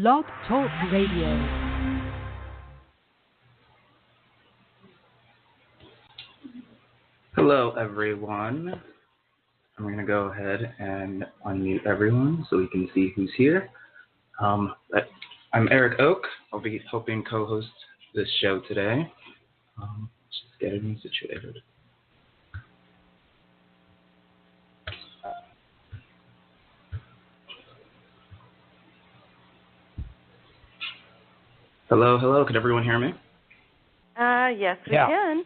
Blog Talk Radio. Hello, everyone. I'm going to go ahead and unmute everyone so we can see who's here. I'm Eric Oak. I'll be helping co-host this show today. Just getting situated. Hello. Can everyone hear me? Yes, we can.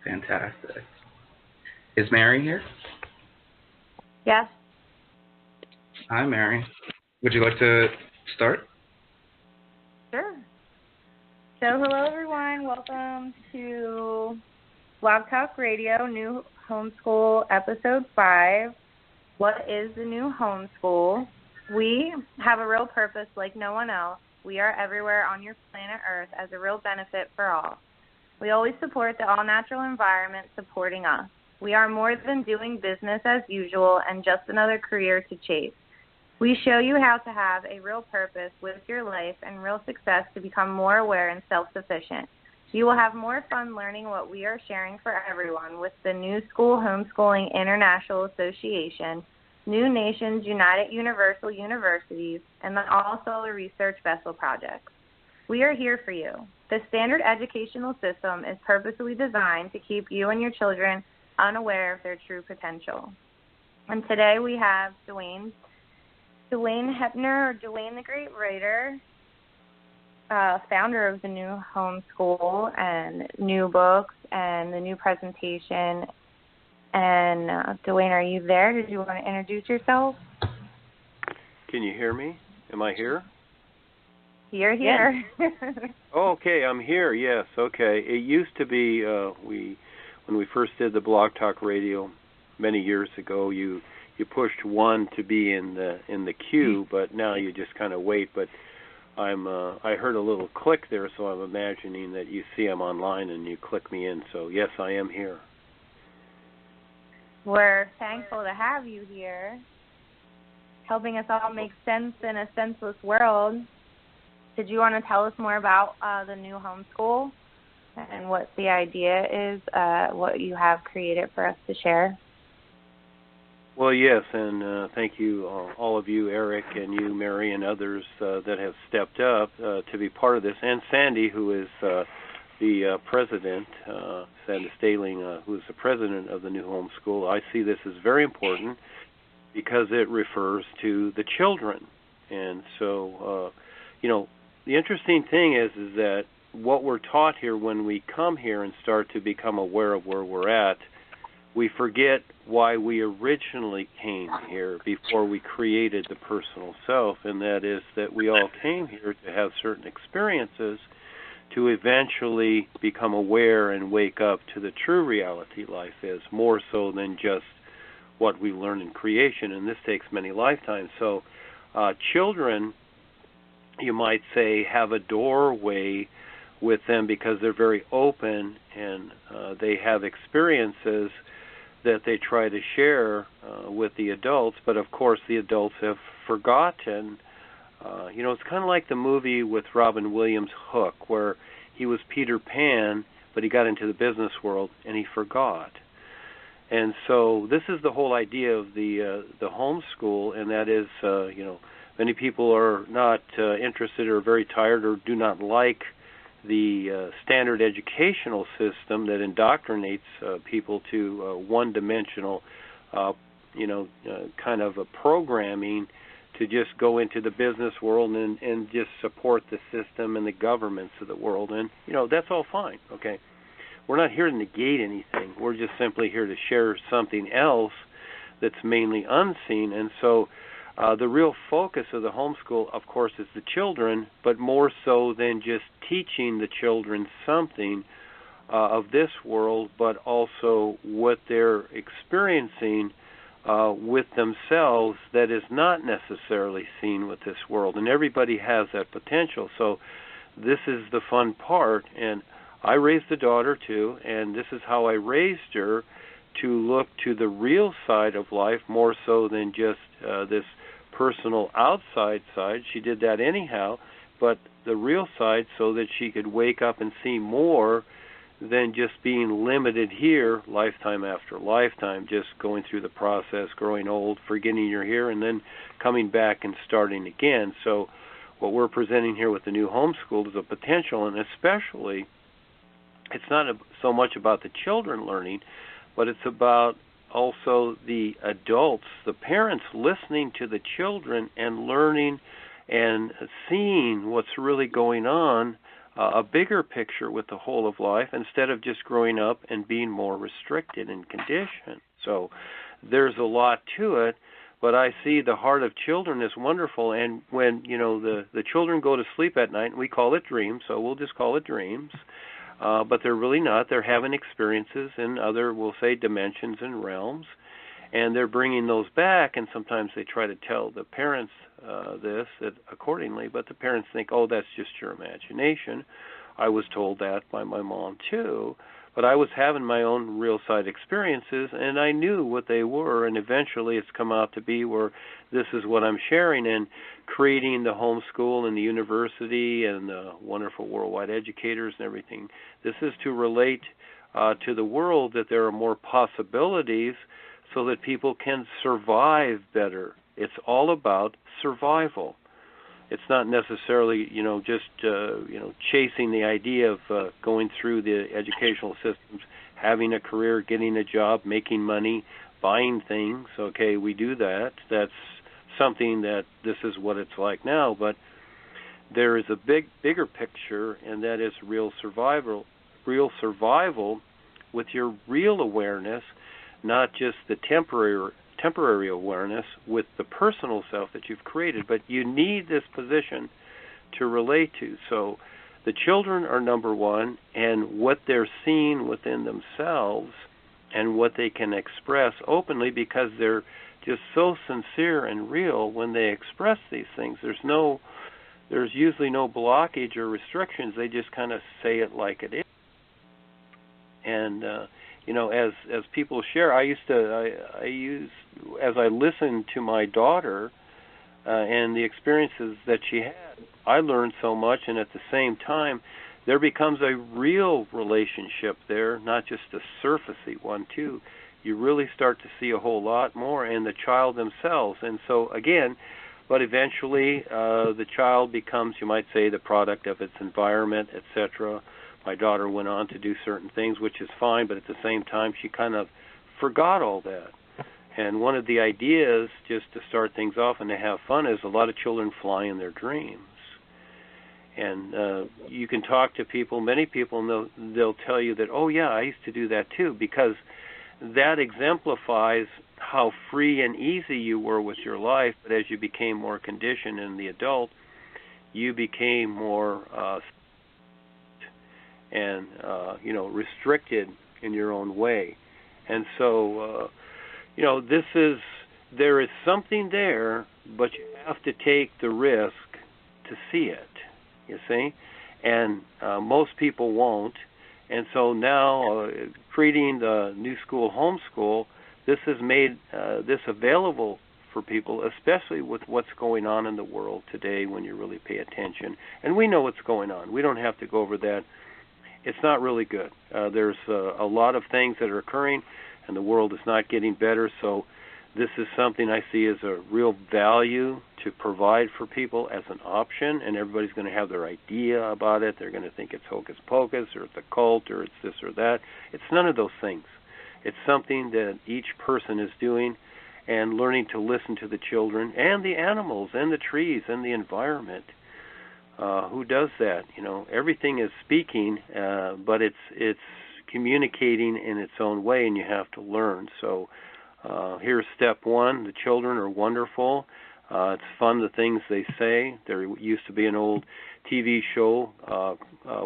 Fantastic. Is Mary here? Yes. Hi, Mary. Would you like to start? Sure. So, hello, everyone. Welcome to Blog Talk Radio, New Homeschool, Episode 5. What is the new homeschool? We have a real purpose like no one else. We are everywhere on your planet Earth as a real benefit for all. We always support the all-natural environment supporting us. We are more than doing business as usual and just another career to chase. We show you how to have a real purpose with your life and real success to become more aware and self-sufficient. You will have more fun learning what we are sharing for everyone with the New School Homeschooling International Association, New Nations United Universal Universities, and the All Solar Research Vessel Project. We are here for you. The standard educational system is purposely designed to keep you and your children unaware of their true potential. And today we have Duane Hepner, or Duane the Great Writer, founder of the New Homeschool and new books and the new presentation. And Duane, are you there? Did you want to introduce yourself? Can you hear me? Am I here? You're here. Oh, okay, I'm here. Yes, okay. It used to be when we first did the Blog Talk Radio many years ago. You pushed 1 to be in the queue, but now you just kind of wait. But I heard a little click there, so I'm imagining that you see I'm online and you click me in. So yes, I am here. We're thankful to have you here, helping us all make sense in a senseless world. Did you want to tell us more about the New Homeschool and what the idea is, what you have created for us to share? Well, yes, and thank you, all of you, Eric, and you, Mary, and others that have stepped up to be part of this, and Sandy, who is the president, Sandy Staling, who is the president of the New Homeschool. I see this as very important because it refers to the children. And so, the interesting thing is that what we're taught here when we come here and start to become aware of where we're at, we forget why we originally came here before we created the personal self, and that is that we all came here to have certain experiences to eventually become aware and wake up to the true reality life is, more so than just what we learn in creation, and this takes many lifetimes. So children, you might say, have a doorway with them because they're very open and they have experiences that they try to share with the adults, but of course the adults have forgotten. It's kind of like the movie with Robin Williams, Hook, where he was Peter Pan, but he got into the business world and he forgot. And so this is the whole idea of the homeschool, and that is, many people are not interested or very tired or do not like the standard educational system that indoctrinates people to one-dimensional, kind of a programming to just go into the business world and just support the system and the governments of the world. And, that's all fine, okay? We're not here to negate anything. We're just simply here to share something else that's mainly unseen. And so the real focus of the homeschool, of course, is the children, but more so than just teaching the children something of this world, but also what they're experiencing with themselves that is not necessarily seen with this world. And everybody has that potential. So this is the fun part. And I raised a daughter, too, and this is how I raised her, to look to the real side of life more so than just this personal outside side. She did that anyhow, but the real side so that she could wake up and see more than just being limited here lifetime after lifetime, just going through the process, growing old, forgetting you're here, and then coming back and starting again. So what we're presenting here with the new homeschool is a potential, and especially it's not so much about the children learning, but it's about also the adults, the parents listening to the children and learning and seeing what's really going on, a bigger picture with the whole of life, instead of just growing up and being more restricted and conditioned. So there's a lot to it, but I see the heart of children is wonderful. And when, the children go to sleep at night, and we call it dreams, so we'll just call it dreams, but they're really not. They're having experiences in other, we'll say, dimensions and realms, and they're bringing those back, and sometimes they try to tell the parents this accordingly, but the parents think, oh, that's just your imagination. I was told that by my mom too, but I was having my own real side experiences, and I knew what they were, and eventually it's come out to be where this is what I'm sharing, and creating the homeschool and the university and the wonderful worldwide educators and everything. This is to relate to the world that there are more possibilities so that people can survive better. It's all about survival. It's not necessarily, just chasing the idea of going through the educational systems, having a career, getting a job, making money, buying things. Okay, we do that. That's something that this is what it's like now. But there is a bigger picture, and that is real survival with your real awareness, not just the temporary awareness with the personal self that you've created, but you need this position to relate to. So the children are number one, and what they're seeing within themselves and what they can express openly, because they're just so sincere and real when they express these things. There's usually no blockage or restrictions. They just kind of say it like it is. And as people share, I listened to my daughter and the experiences that she had, I learned so much, and at the same time, there becomes a real relationship there, not just a surfacey one too. You really start to see a whole lot more in the child themselves. And so again, but eventually the child becomes, you might say, the product of its environment, etc. My daughter went on to do certain things, which is fine, but at the same time she kind of forgot all that. And one of the ideas, just to start things off and to have fun, is a lot of children fly in their dreams. And you can talk to people, many people, and they'll tell you that, oh yeah, I used to do that too, because that exemplifies how free and easy you were with your life. But as you became more conditioned in the adult, you became more restricted in your own way. And so, there is something there, but you have to take the risk to see it, you see? And most people won't. And so now, creating the New School Homeschool, this has made this available for people, especially with what's going on in the world today when you really pay attention. And we know what's going on. We don't have to go over that. It's not really good. There's a lot of things that are occurring, and the world is not getting better. So this is something I see as a real value to provide for people as an option, and everybody's going to have their idea about it. They're going to think it's hocus pocus, or it's a cult, or it's this or that. It's none of those things. It's something that each person is doing, and learning to listen to the children and the animals and the trees and the environment. Who does that? Everything is speaking, but it's communicating in its own way, and you have to learn. So here's step one. The children are wonderful. It's fun, the things they say. There used to be an old TV show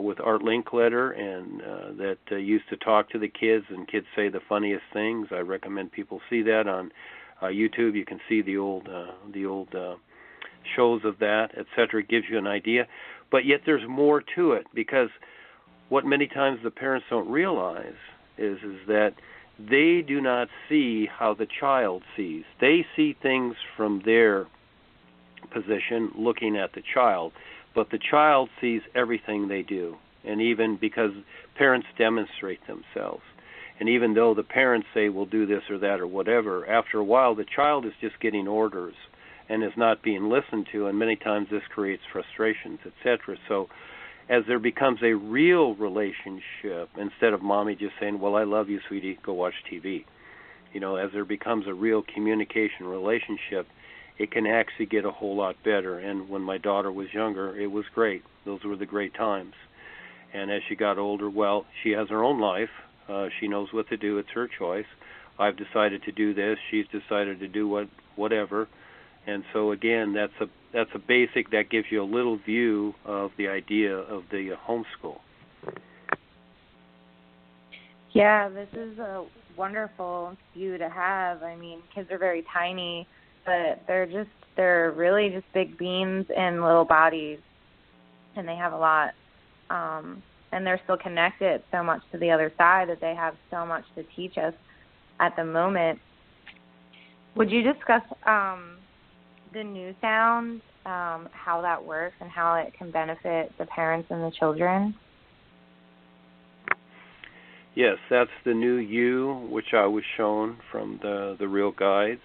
with Art Linkletter, and that used to talk to the kids, and kids say the funniest things. I recommend people see that on YouTube. You can see the old shows of that, etc. It gives you an idea. But yet there's more to it, because what many times the parents don't realize is that they do not see how the child sees. They see things from their position looking at the child. But the child sees everything they do, and even because parents demonstrate themselves. And even though the parents say, we'll do this or that or whatever, after a while the child is just getting orders and is not being listened to, and many times this creates frustrations, etc. So as there becomes a real relationship, instead of mommy just saying, well, I love you, sweetie, go watch TV, as there becomes a real communication relationship, it can actually get a whole lot better. And when my daughter was younger, it was great. Those were the great times. And as she got older, well, she has her own life. She knows what to do. It's her choice. I've decided to do this. She's decided to do whatever. And so, again, that's a basic that gives you a little view of the idea of the homeschool. Yeah, this is a wonderful view to have. I mean, kids are very tiny, but they're really just big beings in little bodies, and they have a lot. And they're still connected so much to the other side that they have so much to teach us at the moment. Would you discuss the new sound, how that works and how it can benefit the parents and the children? Yes, that's the new you, which I was shown from the Real Guides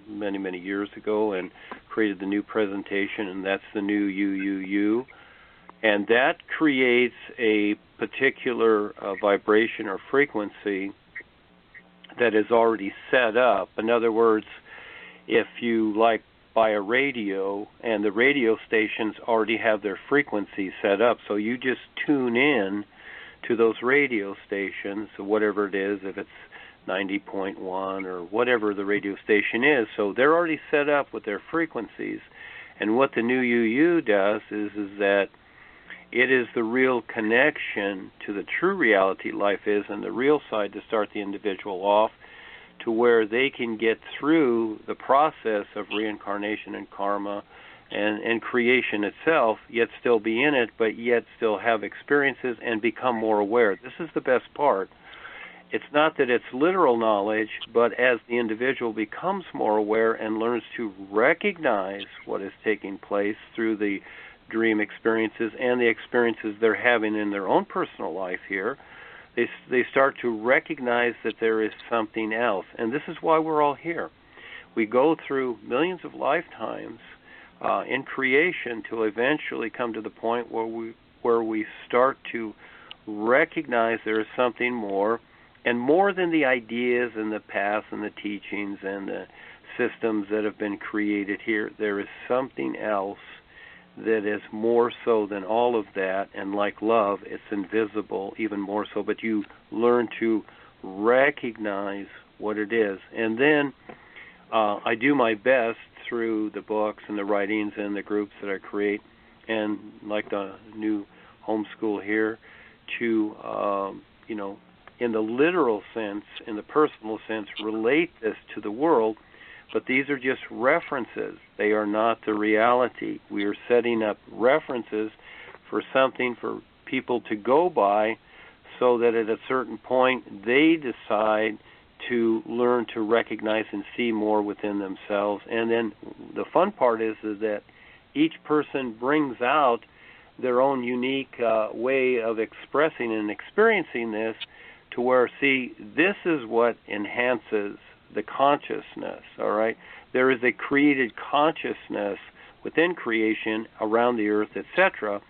many, many years ago, and created the new presentation, and that's the new you. And that creates a particular vibration or frequency that is already set up. In other words, if you buy a radio, and the radio stations already have their frequency set up, so you just tune in to those radio stations, whatever it is, if it's 90.1 or whatever the radio station is. So they're already set up with their frequencies. And what the new UU does is that it is the real connection to the true reality life is, and the real side to start the individual off to where they can get through the process of reincarnation and karma and creation itself, yet still be in it, but yet still have experiences and become more aware. This is the best part. It's not that it's literal knowledge, but as the individual becomes more aware and learns to recognize what is taking place through the dream experiences and the experiences they're having in their own personal life here, they start to recognize that there is something else. And this is why we're all here. We go through millions of lifetimes in creation to eventually come to the point where we start to recognize there is something more, and more than the ideas and the paths and the teachings and the systems that have been created here. There is something else that is more so than all of that, and like love, it's invisible even more so, but you learn to recognize what it is. And then I do my best through the books and the writings and the groups that I create, and like the new homeschool here, to, in the literal sense, in the personal sense, relate this to the world. But these are just references. They are not the reality. We are setting up references for something for people to go by so that at a certain point they decide to learn to recognize and see more within themselves. And then the fun part is that each person brings out their own unique way of expressing and experiencing this to where, see, this is what enhances the consciousness, all right? There is a created consciousness within creation around the earth, etc.,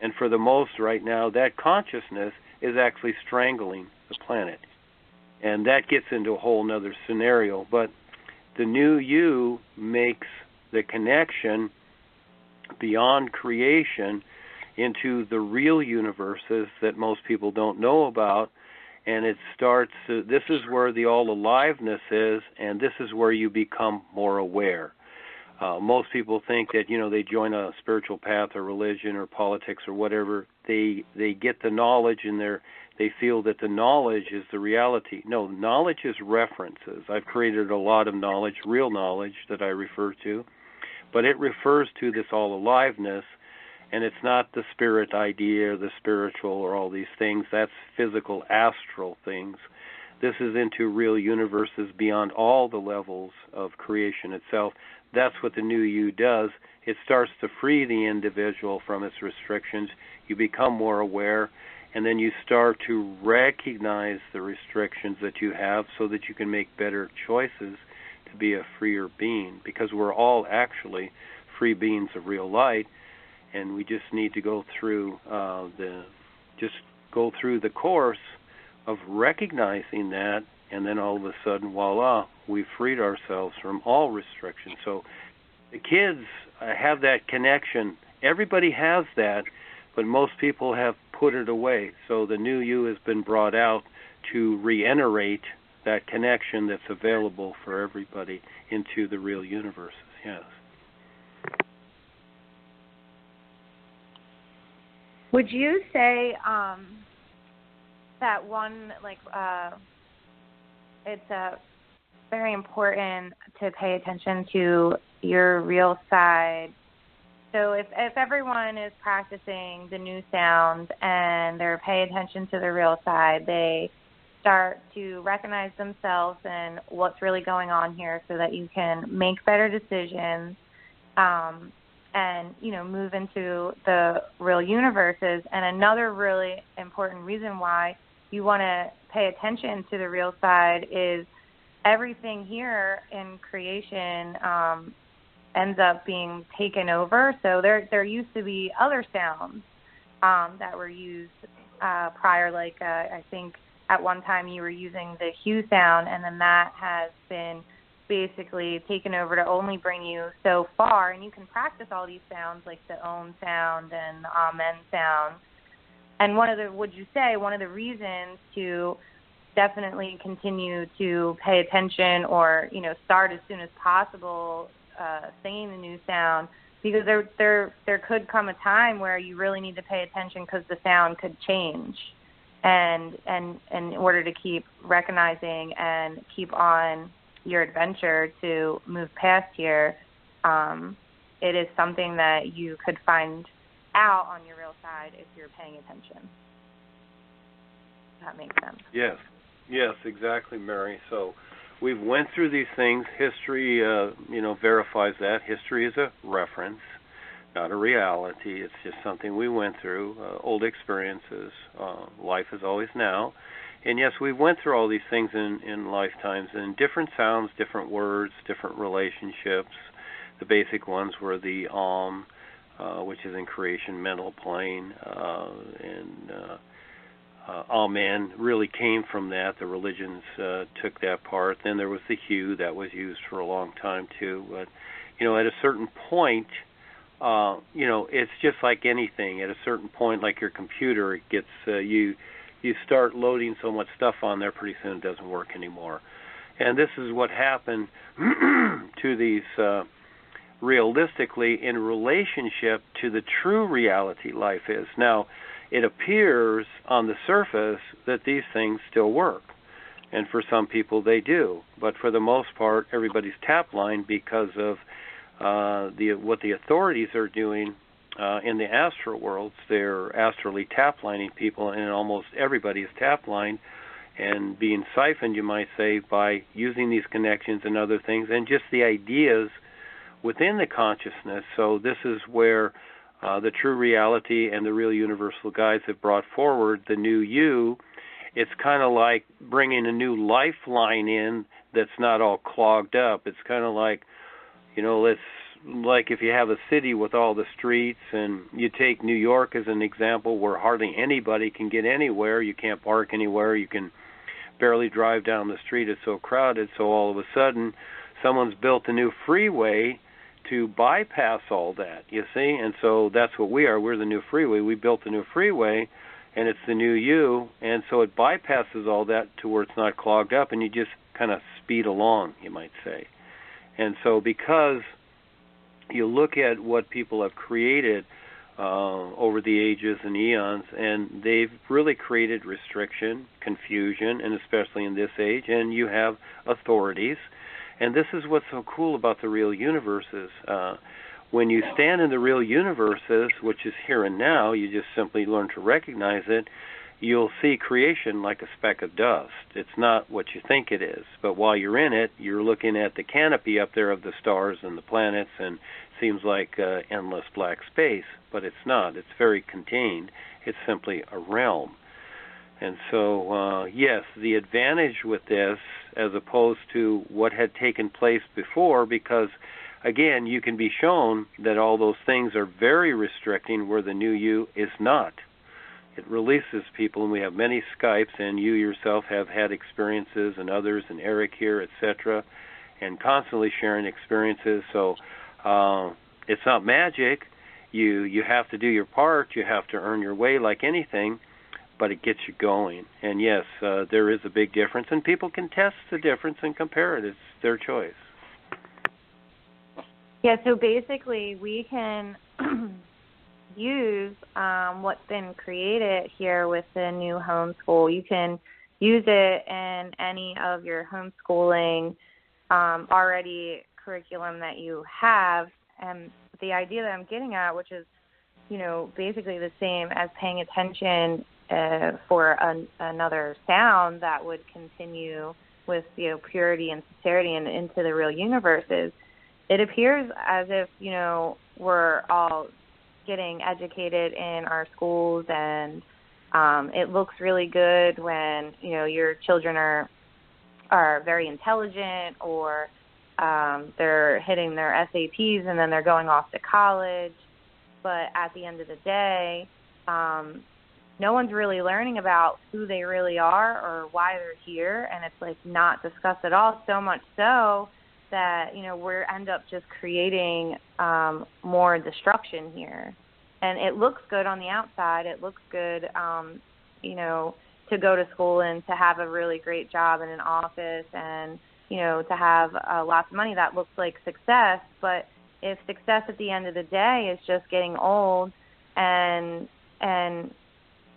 and for the most right now, that consciousness is actually strangling the planet. And that gets into a whole other scenario. But the new you makes the connection beyond creation into the real universes that most people don't know about. And it starts, this is where the all-aliveness is, and this is where you become more aware. Most people think that, they join a spiritual path or religion or politics or whatever. They get the knowledge and they feel that the knowledge is the reality. No, knowledge is references. I've created a lot of knowledge, real knowledge that I refer to, but it refers to this all-aliveness. And it's not the spirit idea or the spiritual or all these things. That's physical, astral things. This is into real universes beyond all the levels of creation itself. that's what the new you does. It starts to free the individual from its restrictions. You become more aware, and then you start to recognize the restrictions that you have so that you can make better choices to be a freer being, because we're all actually free beings of real light, and we just need to go through the course of recognizing that, and then all of a sudden, voila, we've freed ourselves from all restrictions. So the kids have that connection. Everybody has that, but most people have put it away. So the new you has been brought out to reiterate that connection that's available for everybody into the real universes. Yes. Would you say that one, it's very important to pay attention to your real side? So if everyone is practicing the new sound and they're paying attention to their real side, they start to recognize themselves and what's really going on here so that you can make better decisions and, move into the real universes. And another really important reason why you want to pay attention to the real side is everything here in creation ends up being taken over. So there used to be other sounds that were used prior, I think at one time you were using the hue sound, and then that has been basically taken over to only bring you so far. And you can practice all these sounds like the Om sound and the Amen sound. And one of the reasons to definitely continue to pay attention or, start as soon as possible singing the new sound, because there could come a time where you really need to pay attention because the sound could change. And in order to keep recognizing and keep on your adventure to move past here, it is something that you could find out on your real side if you're paying attention. That makes sense. Yes, exactly, Mary. So we've went through these things. History, verifies that. History is a reference, not a reality. It's just something we went through, old experiences. Life is always now. And yes, we went through all these things in lifetimes, and different sounds, different words, different relationships. The basic ones were the Om, which is in creation mental plane, and Amen really came from that. The religions took that part. Then there was the hue that was used for a long time too. But at a certain point, it's just like anything. At a certain point, like your computer, it gets you start loading so much stuff on there, pretty soon it doesn't work anymore. And this is what happened to these realistically in relationship to the true reality life is. Now, it appears on the surface that these things still work. And for some people they do. But for the most part, everybody's tap-lined because of what the authorities are doing in the astral worlds. They're astrally tap-lining people, and almost everybody is tap-lined and being siphoned, you might say, by using these connections and other things, and just the ideas within the consciousness. So this is where the true reality and the real universal guides have brought forward the new you. It's kind of like bringing a new lifeline in that's not all clogged up. It's kind of like, like if you have a city with all the streets, and you take New York as an example where hardly anybody can get anywhere. You can't park anywhere. You can barely drive down the street. It's so crowded. So all of a sudden, someone's built a new freeway to bypass all that, you see? And so that's what we are. We're the new freeway. We built a new freeway, and it's the new you, and so it bypasses all that to where it's not clogged up, and you just kind of speed along, you might say. And so because you look at what people have created over the ages and eons, and they've really created restriction, confusion, and especially in this age, and you have authorities. And this is what's so cool about the real universes. When you stand in the real universes, which is here and now, you just simply learn to recognize it, you'll see creation like a speck of dust. It's not what you think it is. But while you're in it, you're looking at the canopy up there of the stars and the planets, and it seems like endless black space. But it's not. It's very contained. It's simply a realm. And so, yes, the advantage with this, as opposed to what had taken place before, because, again, you can be shown that all those things are very restricting where the new you is not. It releases people, and we have many Skypes, and you yourself have had experiences, and others, and Eric here, etc., and constantly sharing experiences. So it's not magic. You have to do your part. You have to earn your way like anything, but it gets you going. And yes, there is a big difference, and people can test the difference and compare it. It's their choice. Yeah, so basically we can use what's been created here with the NuHome School. You can use it in any of your homeschooling already curriculum that you have. And the idea that I'm getting at, which is, basically the same as paying attention for another sound that would continue with, purity and sincerity and into the real universe, is it appears as if, we're all getting educated in our schools, and it looks really good when, your children are very intelligent, or they're hitting their SATs and then they're going off to college. But at the end of the day, no one's really learning about who they really are or why they're here, and it's not discussed at all, so much so that, we end up just creating more destruction here. And it looks good on the outside. It looks good, to go to school and to have a really great job in an office and, to have lots of money. That looks like success. But if success at the end of the day is just getting old and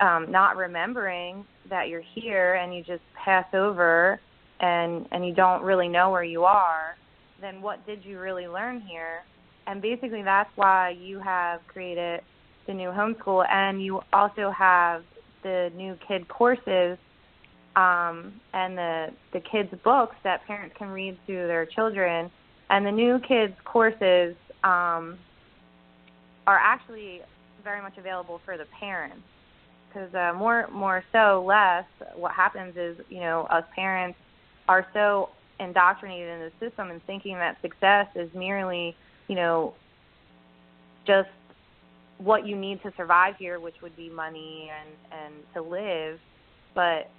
not remembering that you're here, and you just pass over and you don't really know where you are, then what did you really learn here? And basically that's why you have created the NuHome School, and you also have the new kid courses and the kids' books that parents can read to their children. And the new kids' courses are actually very much available for the parents, because more so less, what happens is, us parents are so indoctrinated in the system and thinking that success is merely, just what you need to survive here, which would be money and to live. But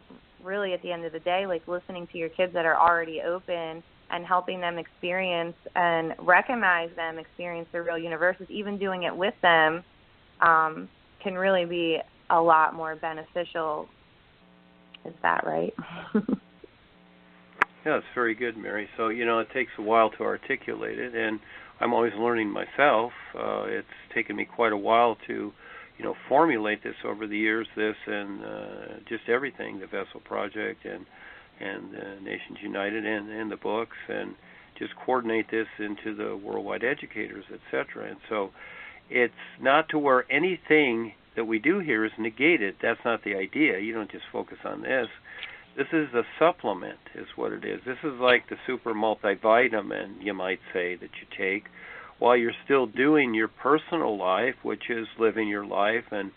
really at the end of the day, listening to your kids that are already open and helping them experience and recognize them experience the real universes, even doing it with them, can really be a lot more beneficial. Is that right? Yeah, it's very good, Mary. So, it takes a while to articulate it, and I'm always learning myself. It's taken me quite a while to, formulate this over the years, this and just everything, the Vessel Project and Nations United and the books, and just coordinate this into the worldwide educators, etc. And so it's not to where anything that we do here is negated. That's not the idea. You don't just focus on this. This is a supplement, is what it is. This is like the super multivitamin, you might say, that you take while you're still doing your personal life, which is living your life and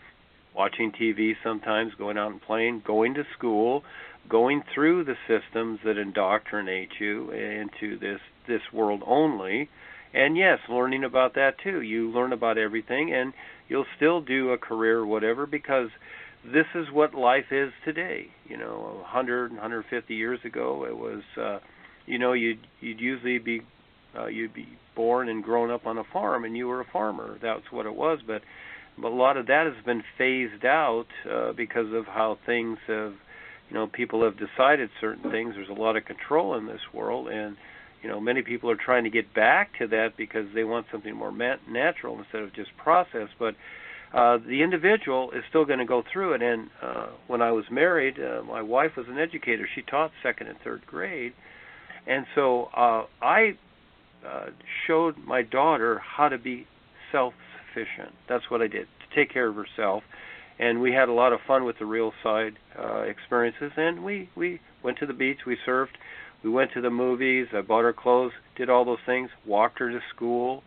watching TV sometimes, going out and playing, going to school, going through the systems that indoctrinate you into this world only. And yes, learning about that too. You learn about everything, and you'll still do a career or whatever, because this is what life is today. 100, 150 years ago, it was, you'd usually be, you'd be born and grown up on a farm, and you were a farmer. That's what it was. But a lot of that has been phased out because of how things have, people have decided certain things. There's a lot of control in this world, and many people are trying to get back to that because they want something more natural instead of just processed. But the individual is still going to go through it. And when I was married, my wife was an educator. She taught second and third grade. And so I showed my daughter how to be self-sufficient. That's what I did, to take care of herself. And we had a lot of fun with the real side experiences. And we went to the beach, we surfed, we went to the movies, I bought her clothes, did all those things, walked her to school,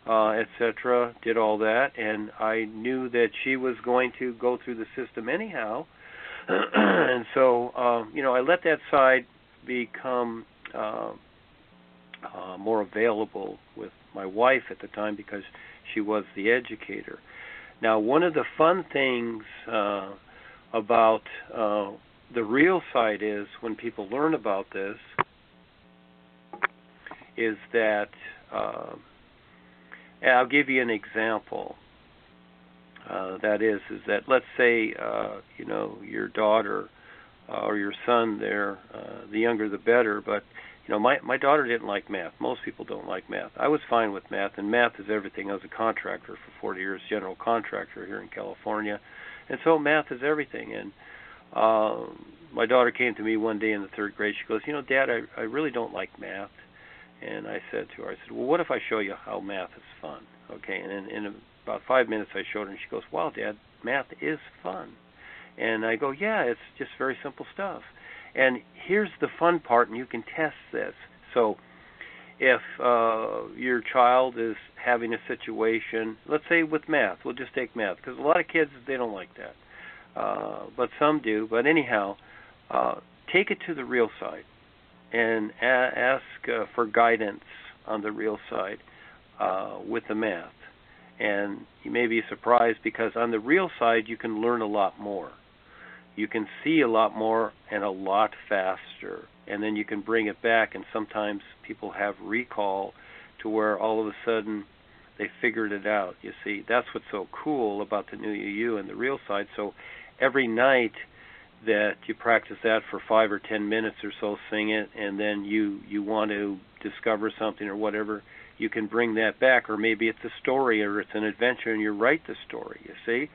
etc., did all that. And I knew that she was going to go through the system anyhow. And so, I let that side become more available with my wife at the time because she was the educator. Now, one of the fun things about the real side is when people learn about this is that, I'll give you an example. That is that let's say, your daughter or your son there, the younger the better, but my daughter didn't like math. Most people don't like math. I was fine with math, and math is everything. I was a contractor for 40 years, general contractor here in California, and so math is everything. And my daughter came to me one day in the third grade. She goes, Dad, I really don't like math. And I said to her, well, what if I show you how math is fun? Okay, and in about 5 minutes I showed her, and she goes, wow, Dad, math is fun. And I go, yeah, it's just very simple stuff. And here's the fun part, and you can test this. So if your child is having a situation, let's say with math, we'll just take math, because a lot of kids, they don't like that. But some do. But anyhow, take it to the real side and ask for guidance on the real side with the math. And you may be surprised because on the real side, you can learn a lot more. You can see a lot more and a lot faster. And then you can bring it back, and sometimes people have recall to where all of a sudden they figured it out. You see, that's what's so cool about the new you and the real side. So every night that you practice that for 5 or 10 minutes or so, sing it, and then you want to discover something or whatever, you can bring that back. Or maybe it's a story or it's an adventure and you write the story, you see.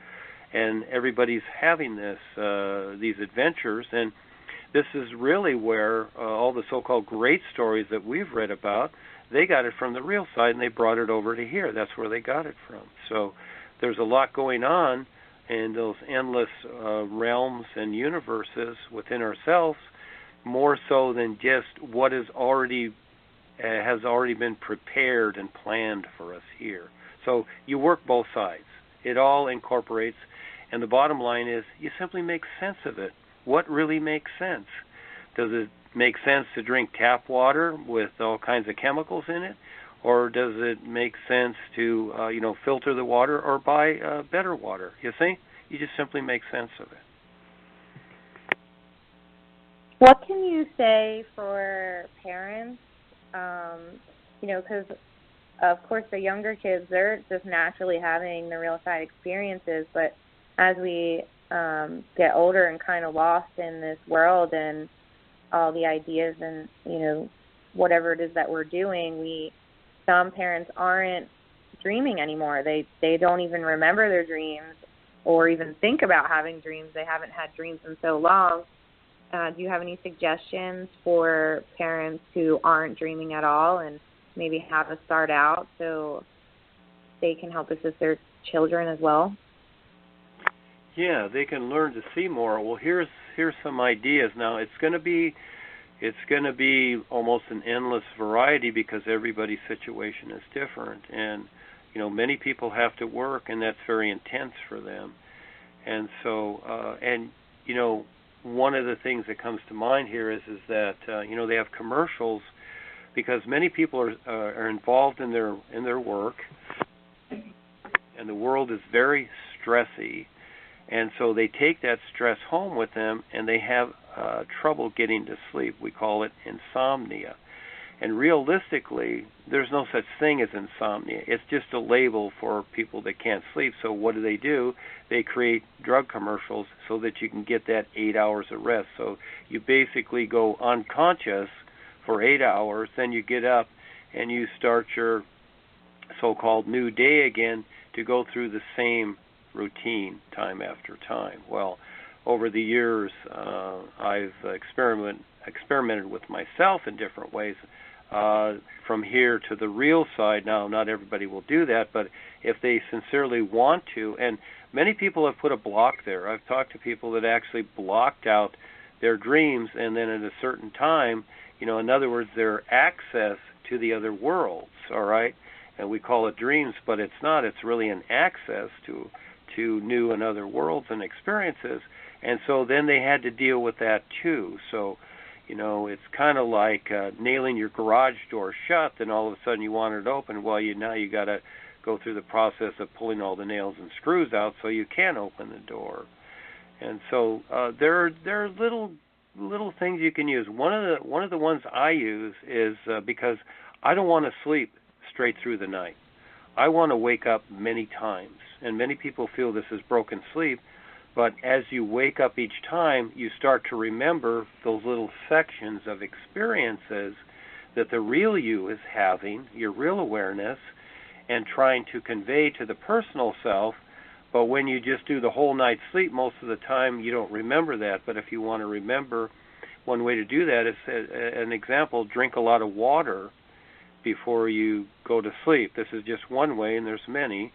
And everybody's having these adventures, and this is really where all the so-called great stories that we've read about, they got it from the real side and they brought it over to here. That's where they got it from. So there's a lot going on in those endless realms and universes within ourselves, more so than just what is has already been prepared and planned for us here. So you work both sides. It all incorporates, and the bottom line is you simply make sense of it. What really makes sense? Does it make sense to drink tap water with all kinds of chemicals in it? Or does it make sense to, filter the water or buy better water? You see? You just simply make sense of it. What can you say for parents? Because, of course, the younger kids, they're just naturally having the real side experiences. But as we get older and kind of lost in this world and all the ideas and, whatever it is that we're doing, some parents aren't dreaming anymore. They don't even remember their dreams or even think about having dreams. They haven't had dreams in so long. Do you have any suggestions for parents who aren't dreaming at all and maybe how to start out so they can help assist their children as well? Yeah, they can learn to see more. Well, here's some ideas. Now, it's going to be almost an endless variety because everybody's situation is different, and many people have to work, and that's very intense for them. And so, one of the things that comes to mind here is that they have commercials because many people are involved in their work, and the world is very stressy. And so they take that stress home with them, and they have trouble getting to sleep. We call it insomnia. And realistically, there's no such thing as insomnia. It's just a label for people that can't sleep. So what do? They create drug commercials so that you can get that 8 hours of rest. So you basically go unconscious for 8 hours, then you get up and you start your so-called new day again to go through the same routine time after time. Well, over the years, I've experimented with myself in different ways. from here to the real side. Now, not everybody will do that, but if they sincerely want to, and many people have put a block there. I've talked to people that actually blocked out their dreams, and then at a certain time, in other words, their access to the other worlds, all right? And we call it dreams, but it's not. It's really an access to new and other worlds and experiences. And so then they had to deal with that too. So, it's kind of like nailing your garage door shut, and all of a sudden you want it open. Well, now you got to go through the process of pulling all the nails and screws out so you can open the door. And so there are little things you can use. One of the ones I use is because I don't want to sleep straight through the night. I want to wake up many times, and many people feel this is broken sleep. But as you wake up each time, you start to remember those little sections of experiences that the real you is having, your real awareness, and trying to convey to the personal self. But when you just do the whole night's sleep, most of the time you don't remember that. But if you want to remember, one way to do that is, an example, drink a lot of water before you go to sleep. This is just one way, and there's many.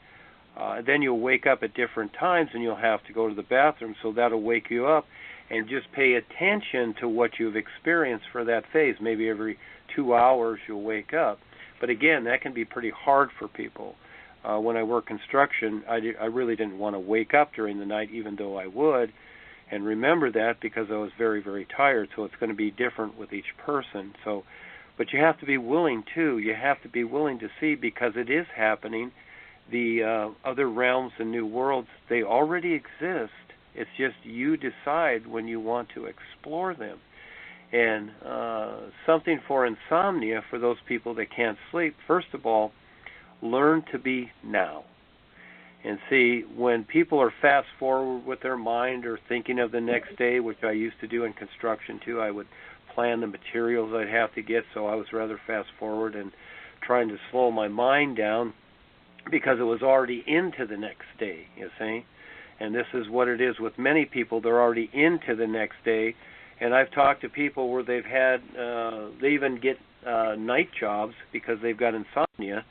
Then you'll wake up at different times, and you'll have to go to the bathroom, so that'll wake you up. And just pay attention to what you've experienced for that phase. Maybe every 2 hours you'll wake up. But again, that can be pretty hard for people. When I work construction, I really didn't want to wake up during the night, even though I would, and remember that because I was very, very tired. So it's going to be different with each person. So, but you have to be willing too. You have to be willing to see, because it is happening. The other realms and new worlds, they already exist. It's just you decide when you want to explore them. And something for insomnia, for those people that can't sleep, first of all, learn to be now. And see, when people are fast forward with their mind or thinking of the next day, which I used to do in construction too, I would plan the materials I'd have to get, so I was rather fast forward and trying to slow my mind down because it was already into the next day, you see. And this is what it is with many people. They're already into the next day. And I've talked to people where they've had, they even get night jobs because they've got insomnia.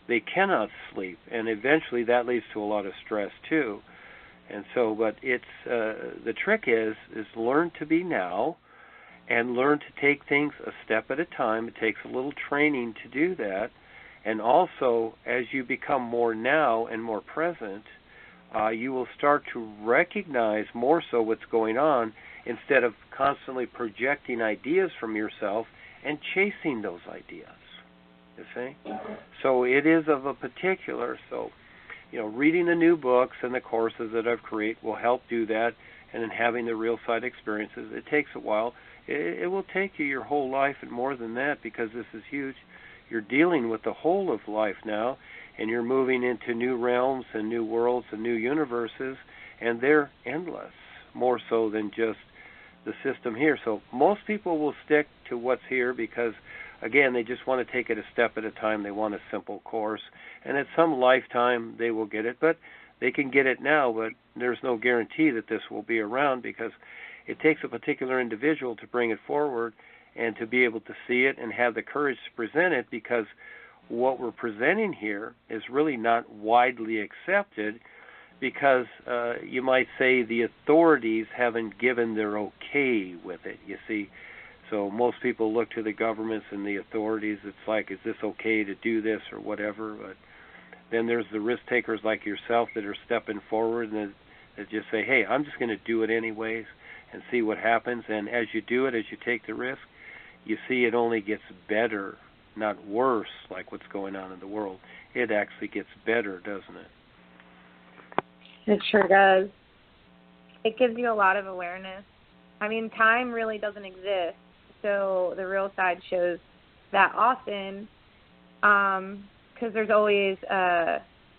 They cannot sleep, and eventually that leads to a lot of stress too. And so, but it's the trick is learn to be now, and learn to take things a step at a time. It takes a little training to do that, and also as you become more now and more present, you will start to recognize more so what's going on instead of constantly projecting ideas from yourself and chasing those ideas. You see? So it is of a particular, so, reading the new books and the courses that I've created will help do that, and then having the real side experiences. It takes a while. It will take you your whole life and more than that, because this is huge. You're dealing with the whole of life now, and you're moving into new realms and new worlds and new universes, and they're endless, more so than just the system here. So most people will stick to what's here because, again, they just want to take it a step at a time. They want a simple course. And at some lifetime, they will get it. But they can get it now, but there's no guarantee that this will be around, because it takes a particular individual to bring it forward and to be able to see it and have the courage to present it, because what we're presenting here is really not widely accepted, because you might say the authorities haven't given their okay with it, you see. So most people look to the governments and the authorities. It's like, is this okay to do this or whatever? But then there's the risk takers like yourself that are stepping forward and that just say, hey, I'm just going to do it anyways and see what happens. And as you do it, as you take the risk, you see it only gets better, not worse, like what's going on in the world. It actually gets better, doesn't it? It sure does. It gives you a lot of awareness. I mean, time really doesn't exist. So the real side shows that often, because there's always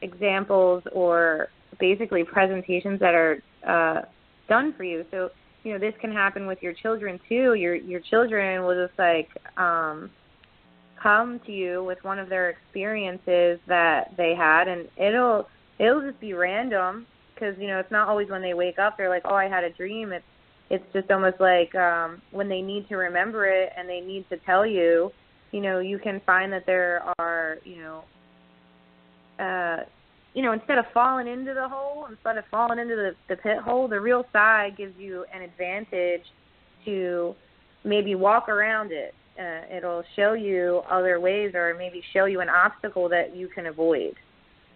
examples or basically presentations that are done for you. So, this can happen with your children too. Your children will just come to you with one of their experiences that they had, and it'll just be random, because it's not always when they wake up they're like, oh, I had a dream. It's just almost like when they need to remember it and they need to tell you, you can find that there are, instead of falling into the hole, instead of falling into the pit hole, the real side gives you an advantage to maybe walk around it. It'll show you other ways, or maybe show you an obstacle that you can avoid,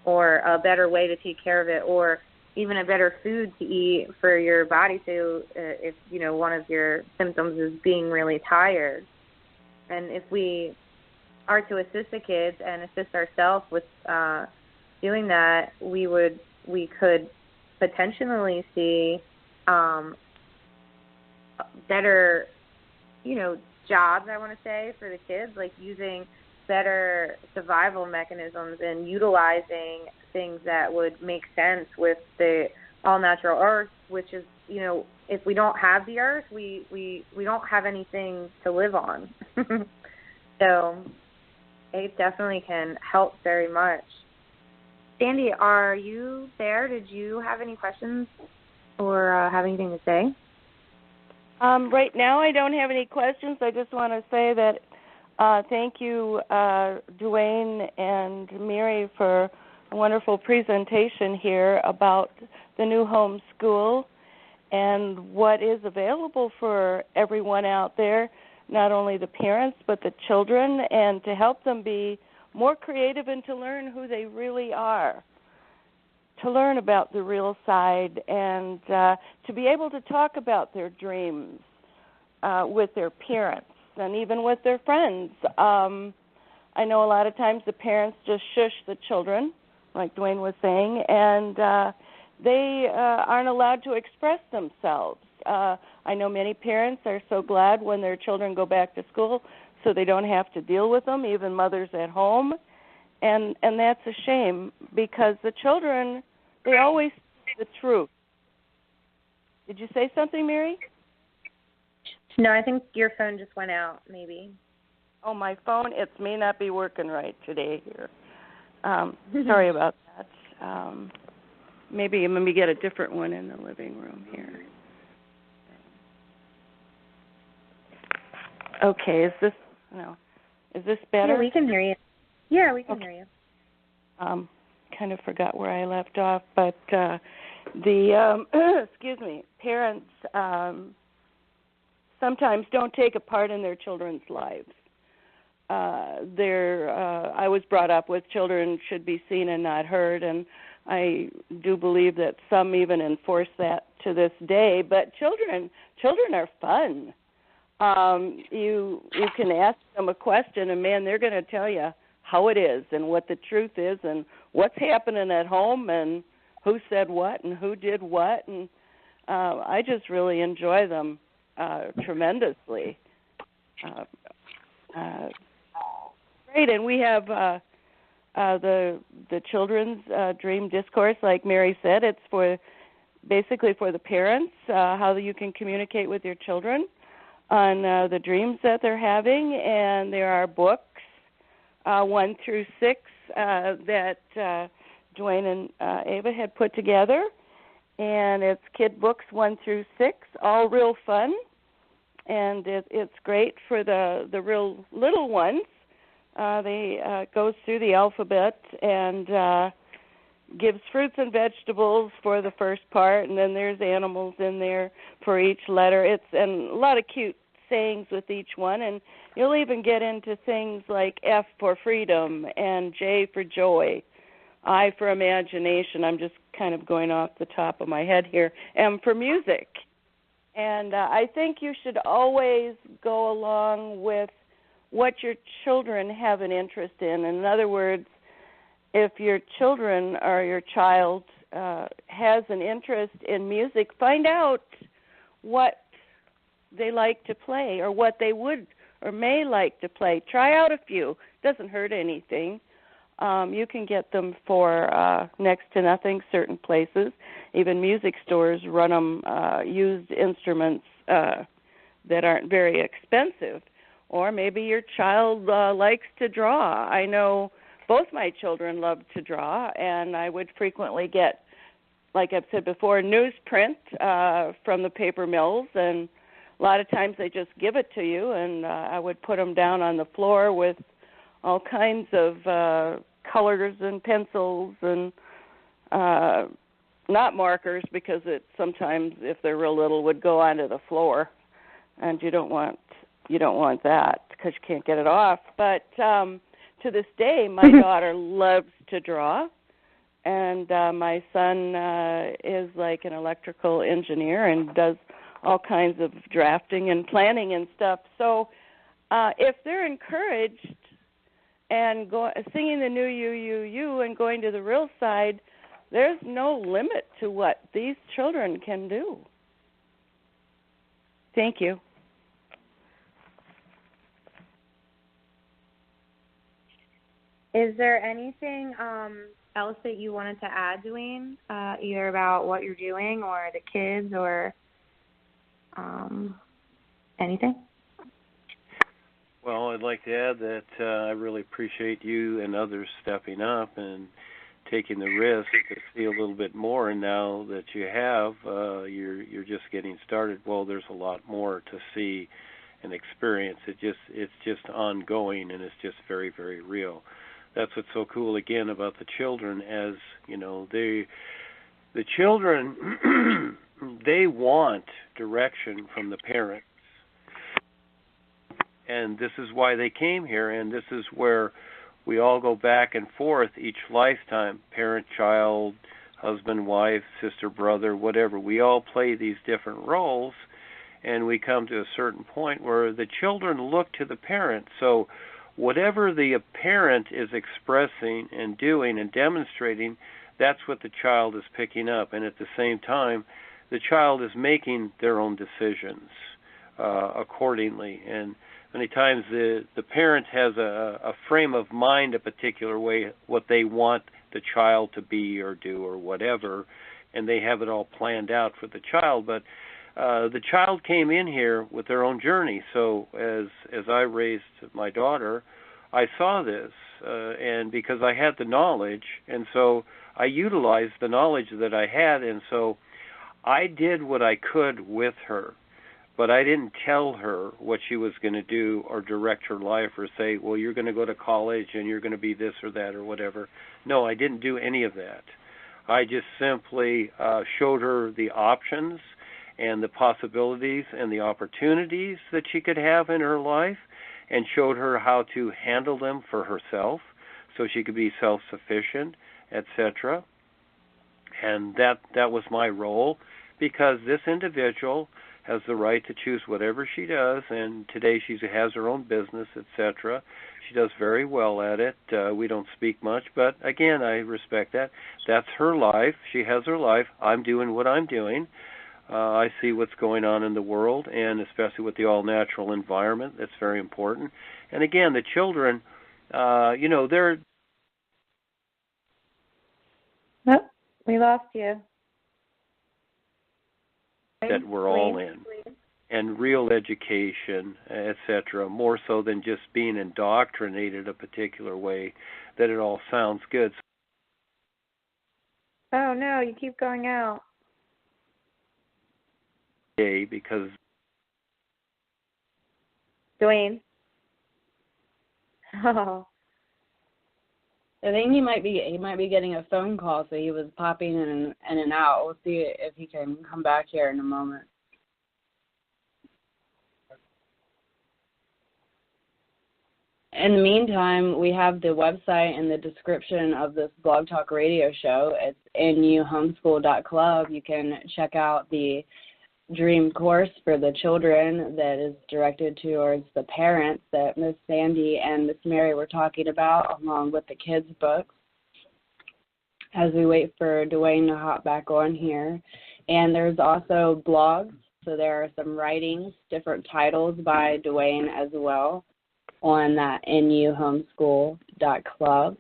or a better way to take care of it, or even a better food to eat for your body. So if, one of your symptoms is being really tired. And if we are to assist the kids and assist ourselves with doing that, we could potentially see better, jobs, I want to say, for the kids, like using better survival mechanisms and utilizing things that would make sense with the all-natural earth, which is, if we don't have the earth, we don't have anything to live on. So it definitely can help very much. Sandy, are you there? Did you have any questions or have anything to say? Right now I don't have any questions. I just want to say that thank you, Duane and Mary, for a wonderful presentation here about the NuHome School and what is available for everyone out there, not only the parents but the children, and to help them be more creative and to learn who they really are, to learn about the real side, and to be able to talk about their dreams with their parents and even with their friends. I know a lot of times the parents just shush the children, like Duane was saying, and they aren't allowed to express themselves. I know many parents are so glad when their children go back to school so they don't have to deal with them, even mothers at home. And that's a shame, because the children, they always speak the truth. Did you say something, Mary? No, I think your phone just went out, maybe. Oh, my phone, it may not be working right today here. Sorry about that. Maybe let me get a different one in the living room here. Okay, is this better? Yeah, we can hear you. Yeah, we can hear you. Kind of forgot where I left off, but the excuse me, parents sometimes don't take a part in their children's lives. I was brought up with children should be seen and not heard, and I do believe that some even enforce that to this day. But children are fun. You can ask them a question, and man, they're going to tell you how it is and what the truth is and what's happening at home and who said what and who did what, and I just really enjoy them tremendously. Great, and we have the children's dream discourse, like Mary said. It's basically for the parents, how you can communicate with your children on the dreams that they're having, and there are books 1 through 6 that Duane and Ava had put together, and it's kid books 1 through 6, all real fun, and it's great for the real little ones. They goes through the alphabet and gives fruits and vegetables for the first part, and then there's animals in there for each letter. And a lot of cute sayings with each one, and you'll even get into things like F for freedom and J for joy, I for imagination. I'm just kind of going off the top of my head here. M for music. And I think you should always go along with what your children have an interest in. In other words, if your children or your child has an interest in music, find out what they like to play or what they would or may like to play. Try out a few. Doesn't hurt anything. You can get them for next to nothing certain places. Even music stores run them used instruments that aren't very expensive. Or maybe your child likes to draw. I know both my children love to draw, and I would frequently get, like I've said before, newsprint from the paper mills and a lot of times they just give it to you, and I would put them down on the floor with all kinds of colors and pencils and not markers, because it sometimes, if they're real little, would go onto the floor, and you don't want that because you can't get it off. But to this day, my daughter loves to draw, and my son is like an electrical engineer and does all kinds of drafting and planning and stuff. So if they're encouraged and singing the new you and going to the real side, there's no limit to what these children can do. Thank you. Is there anything else that you wanted to add, Duane, either about what you're doing or the kids or anything? Well, I'd like to add that I really appreciate you and others stepping up and taking the risk to see a little bit more. And now that you have, you're just getting started. Well, there's a lot more to see and experience. It's just ongoing, and it's just very, very real. That's what's so cool again about the children, as you know, the children they want direction from the parents. And this is why they came here, and this is where we all go back and forth each lifetime, parent, child, husband, wife, sister, brother, whatever. We all play these different roles, and we come to a certain point where the children look to the parent. So whatever the parent is expressing and doing and demonstrating, that's what the child is picking up. And at the same time, the child is making their own decisions accordingly. And many times the parent has a frame of mind a particular way, what they want the child to be or do or whatever, and they have it all planned out for the child. But the child came in here with their own journey. So as I raised my daughter, I saw this, and because I had the knowledge, and so I utilized the knowledge that I had, and so I did what I could with her. But I didn't tell her what she was going to do or direct her life or say, well, you're going to go to college and you're going to be this or that or whatever. No, I didn't do any of that. I just simply showed her the options and the possibilities and the opportunities that she could have in her life, and showed her how to handle them for herself so she could be self-sufficient, etc. And that was my role, because this individual has the right to choose whatever she does, and today she has her own business, etc. She does very well at it. We don't speak much, but again, I respect that. That's her life. She has her life. I'm doing what I'm doing. I see what's going on in the world, and especially with the all-natural environment. That's very important. And again, the children, they're... Oh, we lost you. That we're all in, and real education, etc., more so than just being indoctrinated a particular way, that it all sounds good. Oh, no, you keep going out. Because Duane. Oh. I think he might be getting a phone call, so he was popping in and out. We'll see if he can come back here in a moment. In the meantime, we have the website in the description of this Blog Talk Radio show. It's NuHomeschool.club. You can check out the Dream course for the children that is directed towards the parents that Miss Sandy and Miss Mary were talking about, along with the kids' books, as we wait for Duane to hop back on here. And there's also blogs, so there are some writings, different titles by Duane as well on that NuHomeschool.club.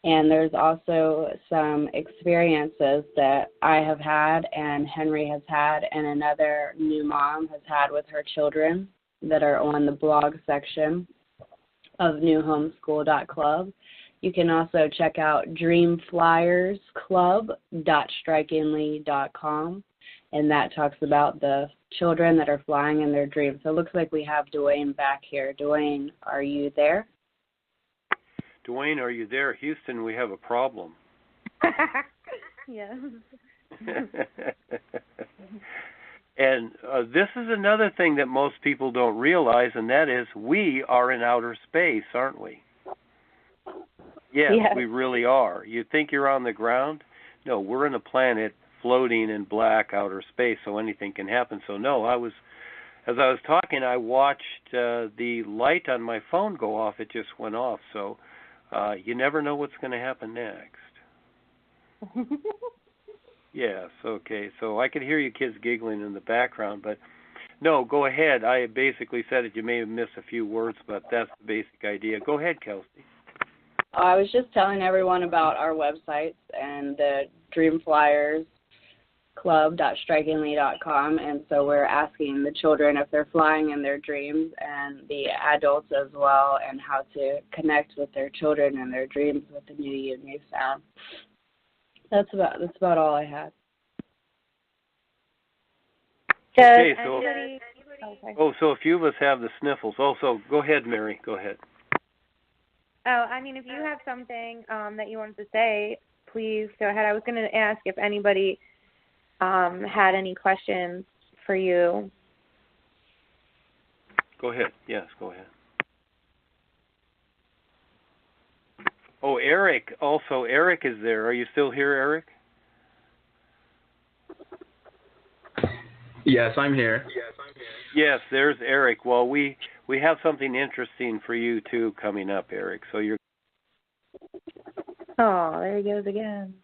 And there's also some experiences that I have had and Henry has had and another new mom has had with her children that are on the blog section of NuHomeschool.club. You can also check out dreamflyersclub.strikingly.com. and that talks about the children that are flying in their dreams. So it looks like we have Duane back here. Duane, are you there? Duane, are you there? Houston, we have a problem. Yes. And this is another thing that most people don't realize, and that is we are in outer space, aren't we? Yes, we really are. You think you're on the ground? No, we're in a planet floating in black outer space, so anything can happen. So no, as I was talking, I watched the light on my phone go off. It just went off. So you never know what's going to happen next. Yes, okay. So I could hear you kids giggling in the background, but no, go ahead. I basically said it. You may have missed a few words, but that's the basic idea. Go ahead, Kelsey. I was just telling everyone about our websites and the dreamflyersclub.strikingly.com, and so we're asking the children if they're flying in their dreams, and the adults as well, and how to connect with their children and their dreams with the new you, new sound. That's about all I had. Okay, so a few of us have the sniffles. So go ahead, Mary. Go ahead. Oh, I mean, if you have something that you wanted to say, please go ahead. I was going to ask if anybody had any questions for you. Go ahead. Yes, go ahead. Oh, Eric. Also, Eric is there. Are you still here, Eric? Yes, I'm here. Yes, there's Eric. Well, we have something interesting for you, too, coming up, Eric. So you're... Oh, there he goes again.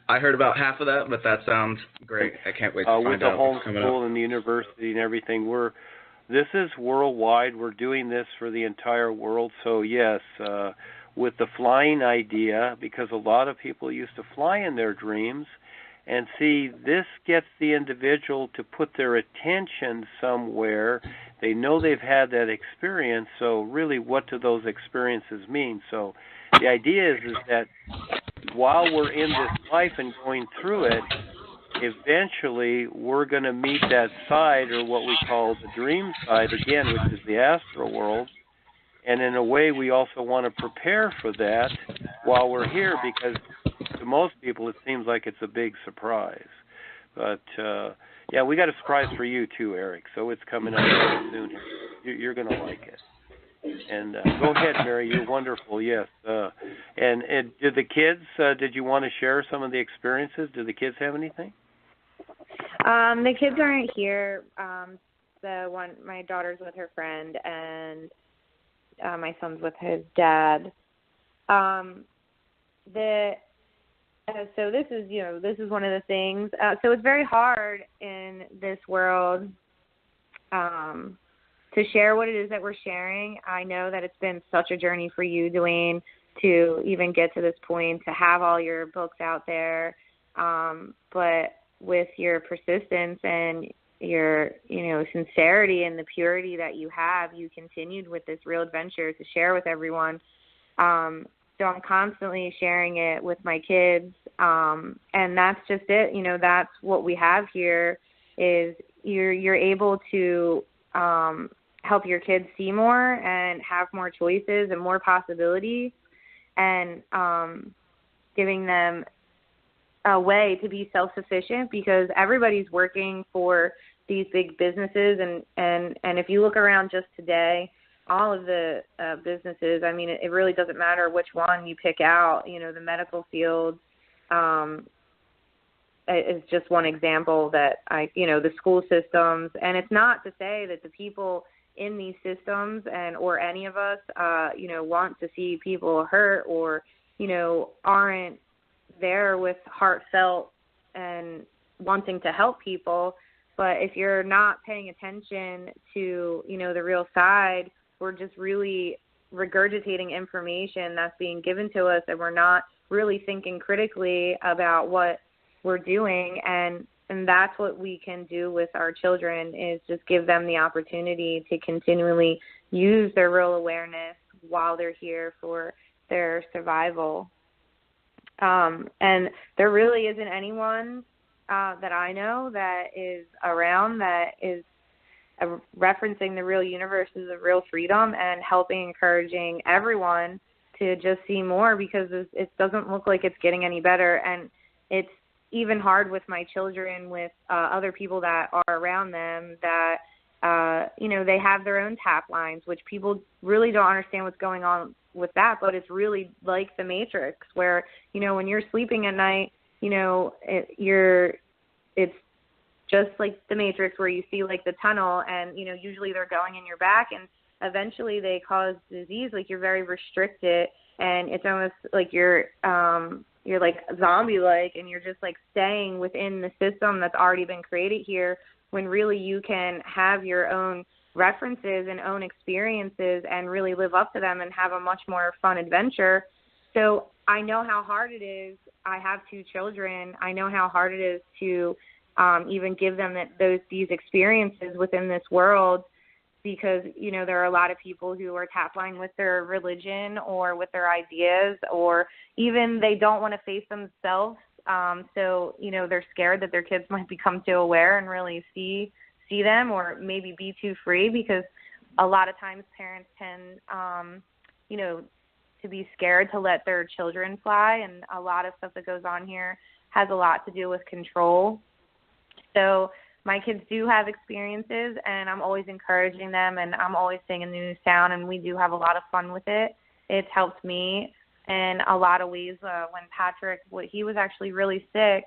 I heard about half of that, but that sounds great. I can't wait to find out what's coming up. With the homeschool and the university and everything, this is worldwide. We're doing this for the entire world. So, yes, with the flying idea, because a lot of people used to fly in their dreams, and see, this gets the individual to put their attention somewhere. They know they've had that experience, so really what do those experiences mean? So the idea is that while we're in this life and going through it, eventually we're going to meet that side, or what we call the dream side, again, which is the astral world. And in a way, we also want to prepare for that while we're here, because to most people it seems like it's a big surprise. But, yeah, we got a surprise for you too, Eric. So it's coming up very soon. You're going to like it. And go ahead, Mary. You're wonderful, yes. And did the kids, did you want to share some of the experiences? Did the kids have anything? The kids aren't here. My daughter's with her friend, and my son's with his dad. So this is one of the things. So it's very hard in this world to share what it is that we're sharing. I know that it's been such a journey for you, Duane, to even get to this point, to have all your books out there. But with your persistence and your, sincerity and the purity that you have, you continued with this real adventure to share with everyone. So I'm constantly sharing it with my kids. And that's just it. That's what we have here is you're able to help your kids see more and have more choices and more possibilities, and giving them a way to be self-sufficient, because everybody's working for these big businesses. And if you look around just today, all of the businesses, I mean, it really doesn't matter which one you pick out. The medical field is just one example that the school systems. And it's not to say that the people in these systems or any of us, want to see people hurt or, aren't there with heartfelt and wanting to help people. But if you're not paying attention to, the real side, we're just really regurgitating information that's being given to us, and we're not really thinking critically about what we're doing. And that's what we can do with our children, is just give them the opportunity to continually use their real awareness while they're here for their survival. And there really isn't anyone that I know that is around that is referencing the real universe is of real freedom and helping, encouraging everyone to just see more, because it doesn't look like it's getting any better. And it's even hard with my children, with other people that are around them that, they have their own tap lines, which people really don't understand what's going on with that. But it's really like the Matrix, where, when you're sleeping at night, it's just like the Matrix, where you see like the tunnel, and, usually they're going in your back, and eventually they cause disease. Like, you're very restricted, and it's almost like you're like zombie-like, and you're just like staying within the system that's already been created here, when really you can have your own references and own experiences and really live up to them and have a much more fun adventure. So I know how hard it is. I have 2 children. I know how hard it is to even give them these experiences within this world, because, there are a lot of people who are tap-line with their religion or with their ideas, or even they don't want to face themselves. So, they're scared that their kids might become too aware and really see them, or maybe be too free, because a lot of times parents tend, to be scared to let their children fly. And a lot of stuff that goes on here has a lot to do with control. So my kids do have experiences, and I'm always encouraging them, and I'm always singing the new sound, and we do have a lot of fun with it. It's helped me in a lot of ways. When Patrick, he was actually really sick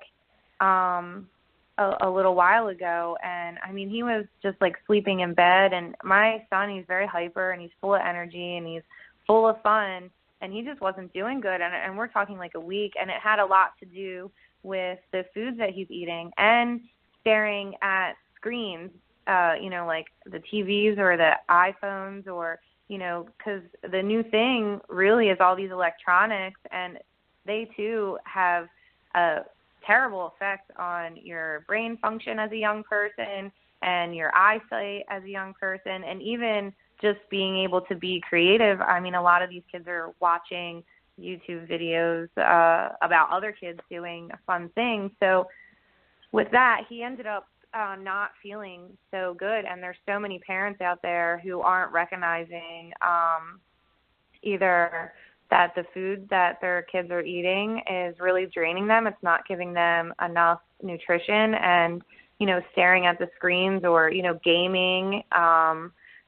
a little while ago, and he was just like sleeping in bed. And my son, he's very hyper, and he's full of energy, and he's full of fun, and he just wasn't doing good. And we're talking like a week, and it had a lot to do with the foods that he's eating and staring at screens, like the TVs or the iPhones, or, because the new thing really is all these electronics, and they too have a terrible effect on your brain function as a young person and your eyesight as a young person, and even just being able to be creative. A lot of these kids are watching YouTube videos about other kids doing fun things. So with that, he ended up not feeling so good. And there's so many parents out there who aren't recognizing either that the food that their kids are eating is really draining them. It's not giving them enough nutrition, and, staring at the screens or, gaming.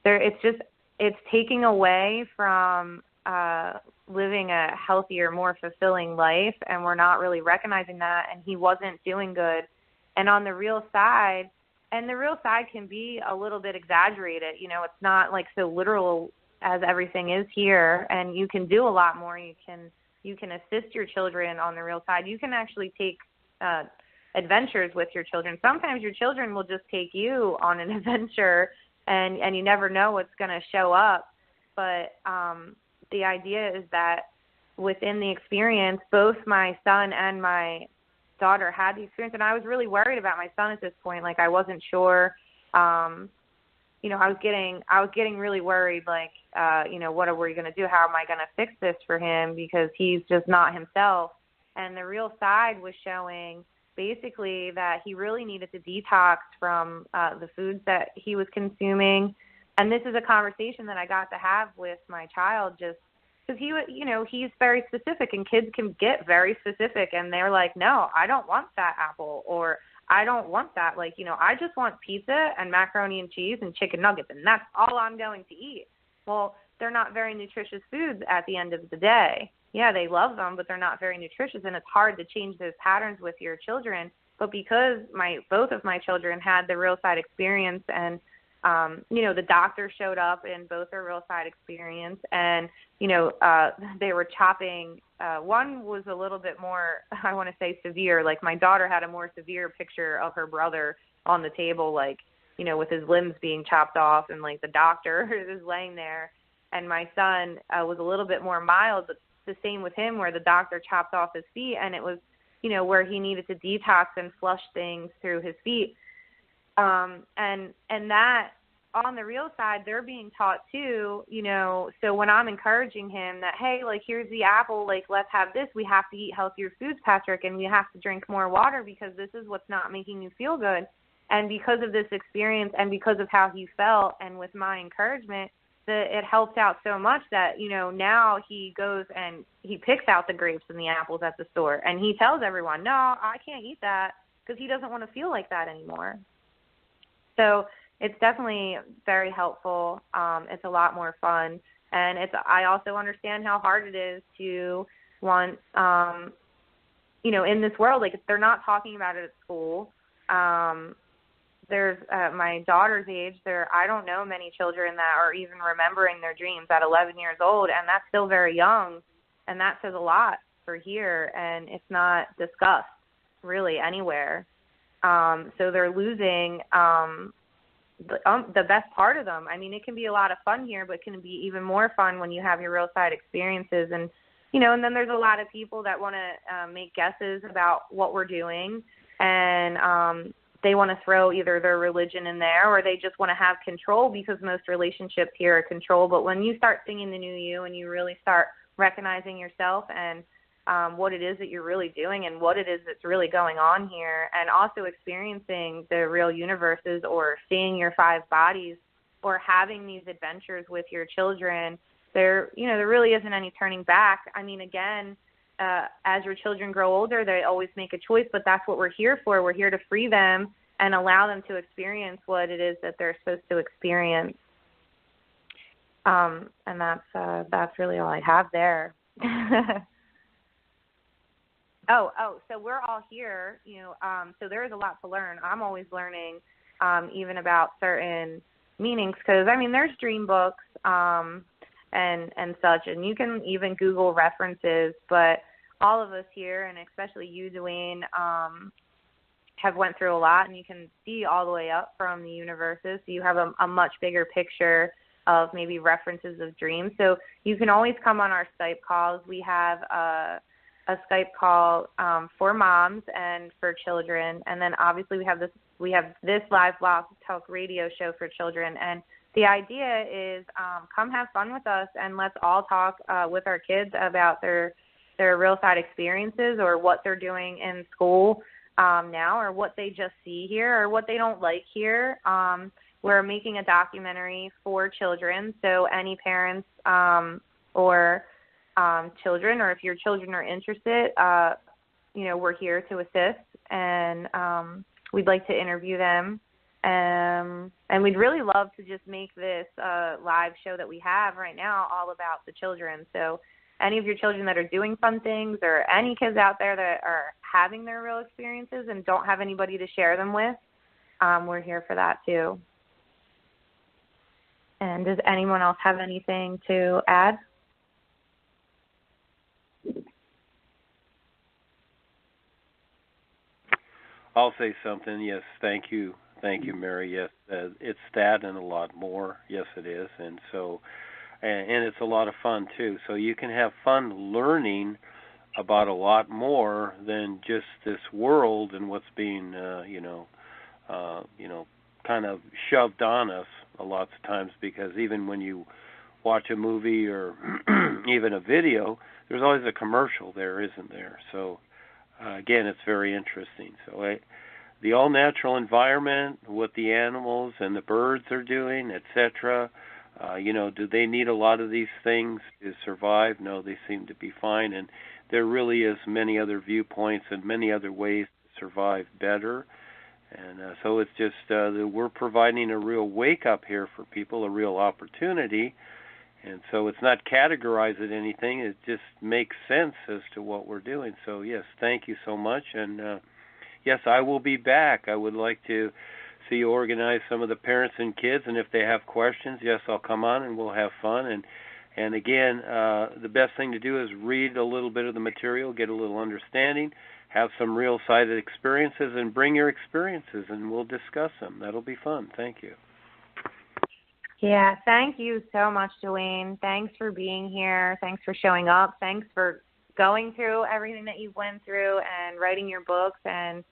It's taking away from living a healthier, more fulfilling life, and we're not really recognizing that. And he wasn't doing good. And on the real side, and the real side can be a little bit exaggerated. It's not like so literal as everything is here, and you can do a lot more. You can assist your children on the real side. You can actually take adventures with your children. Sometimes your children will just take you on an adventure, and you never know what's going to show up. But the idea is that within the experience, both my son and my daughter had the experience, and I was really worried about my son at this point. Like, I wasn't sure. I was getting really worried. Like, what are we going to do? How am I going to fix this for him? Because he's just not himself. And the real side was showing basically that he really needed to detox from the foods that he was consuming. And this is a conversation that I got to have with my child, just because he's very specific, and kids can get very specific, and they're like, no, I don't want that apple, or I don't want that. Like, I just want pizza and macaroni and cheese and chicken nuggets, and that's all I'm going to eat. Well, they're not very nutritious foods at the end of the day. Yeah, they love them, but they're not very nutritious, and it's hard to change those patterns with your children. But because both of my children had the real side experience, and the doctor showed up in both their real side experience, and, they were chopping. One was a little bit more, I want to say, severe. Like, my daughter had a more severe picture of her brother on the table, like, with his limbs being chopped off, and like the doctor is laying there. And my son was a little bit more mild, but the same with him, where the doctor chopped off his feet, and it was, where he needed to detox and flush things through his feet. And that on the real side, they're being taught too, you know, so when I'm encouraging him that, hey, like, here's the apple, like, let's have this, we have to eat healthier foods, Patrick, and we have to drink more water because this is what's not making you feel good. And because of this experience and because of how he felt and with my encouragement, it helped out so much that, you know, now he goes and he picks out the grapes and the apples at the store. And he tells everyone, no, I can't eat that, because he doesn't want to feel like that anymore. So it's definitely very helpful. It's a lot more fun. And I also understand how hard it is to want, you know, in this world, like, they're not talking about it at school. There's my daughter's age, I don't know many children that are even remembering their dreams at 11 years old, and that's still very young, and that says a lot for here, and it's not discussed really anywhere. So they're losing the best part of them. I mean, it can be a lot of fun here, but it can be even more fun when you have your real side experiences. And, you know, and then there's a lot of people that want to make guesses about what we're doing, and they want to throw either their religion in there, or they just want to have control, because most relationships here are control. But when you start singing the new you and you really start recognizing yourself and what it is that you're really doing and what it is that's really going on here, and also experiencing the real universes, or seeing your 5 bodies, or having these adventures with your children, there really isn't any turning back. I mean, again, as your children grow older, they always make a choice, but that's what we're here for. We're here to free them and allow them to experience what it is that they're supposed to experience. And that's really all I have there. So we're all here, you know, so there is a lot to learn. I'm always learning, even about certain meanings, because, I mean, there's dream books and such, and you can even Google references, but all of us here, and especially you, Duane, have went through a lot, and you can see all the way up from the universes, so you have a much bigger picture of maybe references of dreams. So you can always come on our Skype calls. We have a Skype call for moms and for children, and then obviously we have this live Blog Talk radio show for children. And the idea is come have fun with us, and let's all talk with our kids about their real side experiences, or what they're doing in school now, or what they just see here, or what they don't like here. We're making a documentary for children, so any parents or children, or if your children are interested, you know, we're here to assist, and we'd like to interview them. And we'd really love to just make this live show that we have right now all about the children. So any of your children that are doing fun things, or any kids out there that are having their real experiences and don't have anybody to share them with, we're here for that too. And does anyone else have anything to add? I'll say something. Yes, thank you. Thank you, Mary. Yes, it's that and a lot more. Yes, it is. And so, and it's a lot of fun too. So you can have fun learning about a lot more than just this world and what's being, kind of shoved on us a lot of times. Because even when you watch a movie or even a video, there's always a commercial there, isn't there? So again, it's very interesting. So the all-natural environment, what the animals and the birds are doing, etc. Do they need a lot of these things to survive? No, they seem to be fine. And there really is many other viewpoints and many other ways to survive better. And so it's just that we're providing a real wake-up here for people, a real opportunity. And so it's not categorized as anything. It just makes sense as to what we're doing. So, yes, thank you so much. And, yes, I will be back. I would like to see you organize some of the parents and kids. And if they have questions, yes, I'll come on and we'll have fun. And again, the best thing to do is read a little bit of the material, get a little understanding, have some real-sided experiences, and bring your experiences, and we'll discuss them. That'll be fun. Thank you. Yeah, thank you so much, Duane. Thanks for being here. Thanks for showing up. Thanks for going through everything that you went through and writing your books. And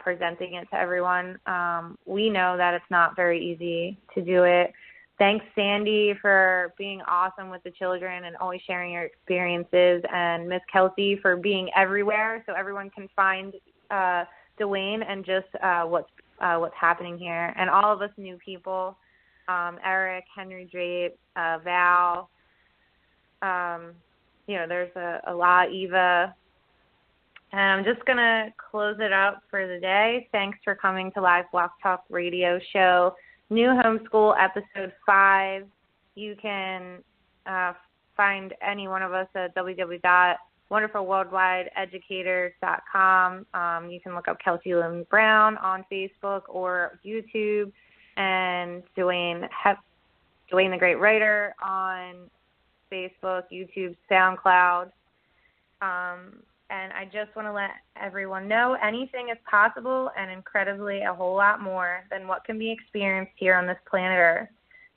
presenting it to everyone. We know that it's not very easy to do it. Thanks, Sandy, for being awesome with the children and always sharing your experiences, and Miss Kelsey for being everywhere so everyone can find Duane and just what's happening here. And all of us new people, Eric, Henry Drape, Val, there's a lot, Eva. And I'm just going to close it up for the day. Thanks for coming to Live Block Talk Radio Show, New Homeschool Episode 5. You can find any one of us at www.wonderfulworldwideeducators.com. You can look up Kelsey Lynn Brown on Facebook or YouTube, and Duane the Great Writer on Facebook, YouTube, SoundCloud. And I just want to let everyone know anything is possible, and incredibly a whole lot more than what can be experienced here on this planet Earth.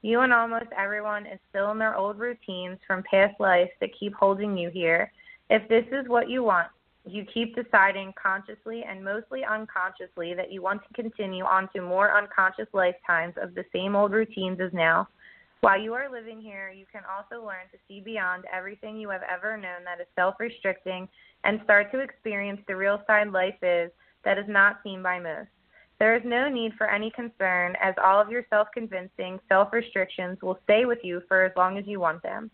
You and almost everyone is still in their old routines from past lives that keep holding you here. If this is what you want, you keep deciding consciously and mostly unconsciously that you want to continue on to more unconscious lifetimes of the same old routines as now. While you are living here, you can also learn to see beyond everything you have ever known that is self-restricting and start to experience the real side life is that is not seen by most. There is no need for any concern, as all of your self-convincing self-restrictions will stay with you for as long as you want them.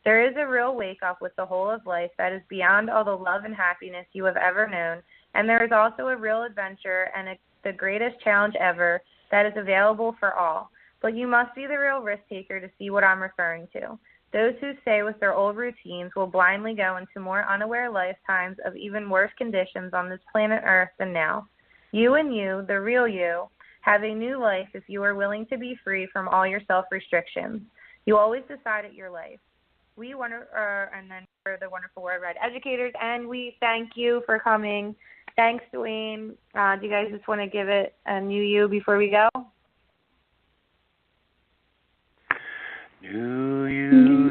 There is a real wake-up with the whole of life that is beyond all the love and happiness you have ever known, and there is also a real adventure and the greatest challenge ever that is available for all. But you must be the real risk-taker to see what I'm referring to. Those who stay with their old routines will blindly go into more unaware lifetimes of even worse conditions on this planet Earth than now. You and you, the real you, have a new life if you are willing to be free from all your self-restrictions. You always decided your life. And then for the Wonderful Worldwide Educators, and we thank you for coming. Thanks, Duane. Do you guys just want to give it a new you before we go? New you.